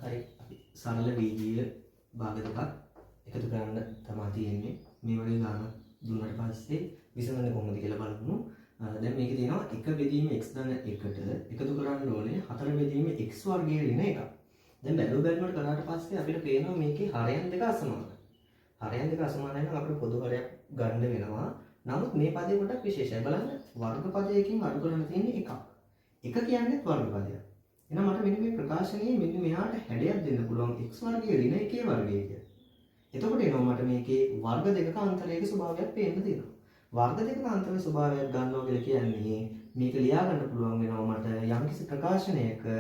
හරි අපි සරල බීජීය භාග දෙකක් එකතු කරන්න තමයි තියෙන්නේ. මේ වගේ ගානක් දුන්නාට පස්සේ විසඳන්නේ කොහොමද කියලා බලමු. දැන් මේකේ තියෙනවා එක බෙදීම x ධන 1ට එකතු කරන්න ඕනේ 4 බෙදීම x වර්ගයේ ඍණ 1ක්. දැන් බැලුවට කරාට පස්සේ අපිට පේනවා මේකේ හරයන් දෙක අසමානයි. හරයන් දෙක අසමානයි නම් අපිට පොදු හරයක් ගන්න වෙනවා. නමුත් මේ පදේ පොඩක් විශේෂයි. බලන්න වර්ග පදයකින් අඩු කරන්න තියෙන්නේ එකක්. එක කියන්නේ වර්ග පදයක්. එහෙනම් මට මෙන්න මේ ප්‍රකාශනයේ මෙන්න මෙහාට හැඩයක් දෙන්න පුළුවන් x වර්ගයේ ඍණ 1 වර්ගය කියලා. එතකොට එනවා මට මේකේ වර්ග දෙකක අන්තරයක ස්වභාවයක් පේන්න තියෙනවා. වර්ග දෙකක අන්තරයේ ස්වභාවයක් ගන්නවා කියලා කියන්නේ මේක ලියා ගන්න පුළුවන් වෙනවා මට යම්කිසි ප්‍රකාශනයක a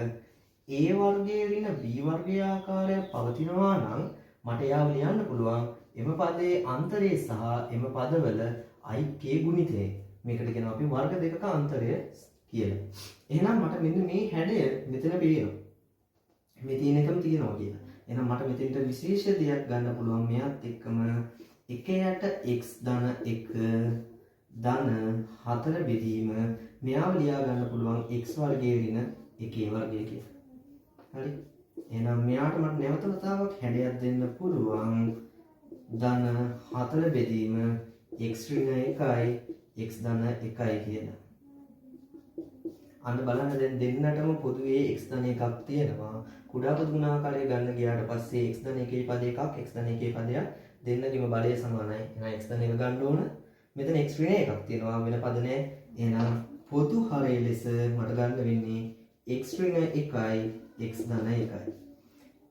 වර්ගයේ ඍණ b වර්ගයේ ආකාරයක් පවතිනවා නම් මට යාව ලියන්න පුළුවන් එම පදයේ අන්තරය සහ එම පදවල i k ගුණිතය. මේකට කියනවා අපි වර්ග දෙකක අන්තරය කියලා. එහෙනම් මට මෙන්න මේ හැඩය මෙතන පේනවා. මේ තියෙන එකම තියෙනවා කියලා. එහෙනම් මට මෙතෙන්ට විශේෂ දෙයක් ගන්න පුළුවන් මෙයත් එක්කම 1යට x ධන 1 ධන 4 බෙදීම මෙයාව ලියා ගන්න පුළුවන් x වර්ගයේ ඍණ 1 වර්ගය කියලා. හරි. එහෙනම් මෙයාට මට නැවත වතාවක් හැඩයක් දෙන්න පුළුවන් ධන 4 බෙදීම x ඍණ 1යි x ධන 1යි කියලා. අන්න බලන්න දැන් දෙන්නටම පොදුවේ x ධන එකක් තියෙනවා. කුඩා පොදු ගුණාකාරය ගන්න ගියාට පස්සේ x ධන එකේ පද එකක් x ධන එකේ පදයක් දෙන්නගෙම බලය සමානයි. එහෙනම් x ධන එක ගන්න ඕන. මෙතන x ඍණ එකක් තියෙනවා වෙන පද නැහැ. එහෙනම් පොදු හරය ලෙස මට ගන්න වෙන්නේ x ඍණ 1යි x ධන 1යි.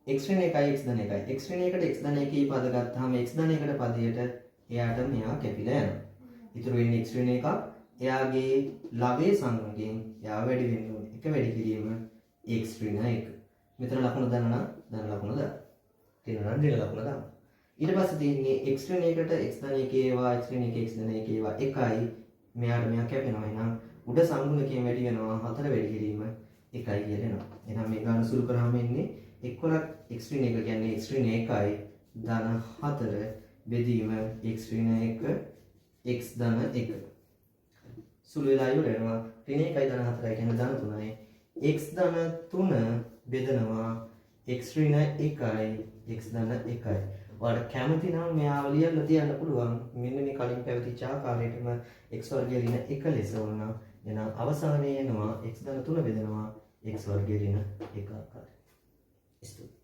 x ඍණ 1යි x ධන 1යි. x ඍණ 1ට x ධන 1 පද ගත්තාම x ධන 1ට පදයට එයාට මෙයා කැපිලා යනවා. ඉතුරු වෙන්නේ x ඍණ 1ක්. එයාගේ ලවයේ සංගයෙන් එයා වැඩි වෙන්න ඕනේ. එක වැඩි කිරීම x ඍණ 1. මෙතන ලකුණ දාන්න නම් ධන ලකුණ දාන්න. තියෙනවා නම් ඍණ ලකුණ දාන්න. ඊට පස්සේ තියෙන්නේ x ඍණ 1ට x ධන 1 ඒවා x ඍණ 1 x ධන 1 ඒවා 1යි. මෙයාට මෙයා කැපෙනවා. එහෙනම් උඩ සංගුණකයෙන් වැඩි වෙනවා 4 වැඩි කිරීම 1යි කියලා එනවා. එහෙනම් මේ ගාන සුළු කරාම එන්නේ 1 x ඍණ 1 කියන්නේ x ඍණ 1යි ධන 4 බෙදීම x ඍණ 1 x ධන 1. සුළු වෙලා ඉවර වෙනවා. ඍණ 1යි ධන 4යි කියන්නේ ධන 3යි. x ධන 3 බෙදනවා x ඍණ 1යි x ධන 1යි. ඔයාලට කැමති නම් මෙයාව ලියලා තියන්න පුළුවන්. මෙන්න මේ කලින් පැවතිච්ච ආකාරයටම x වර්ගයේ ඍණ 1 ලෙස වුණා. එහෙනම් අවසානයේ එනවා x ධන 3 බෙදනවා x වර්ගයේ ඍණ 1 ආකාරය. ස්තුතියි.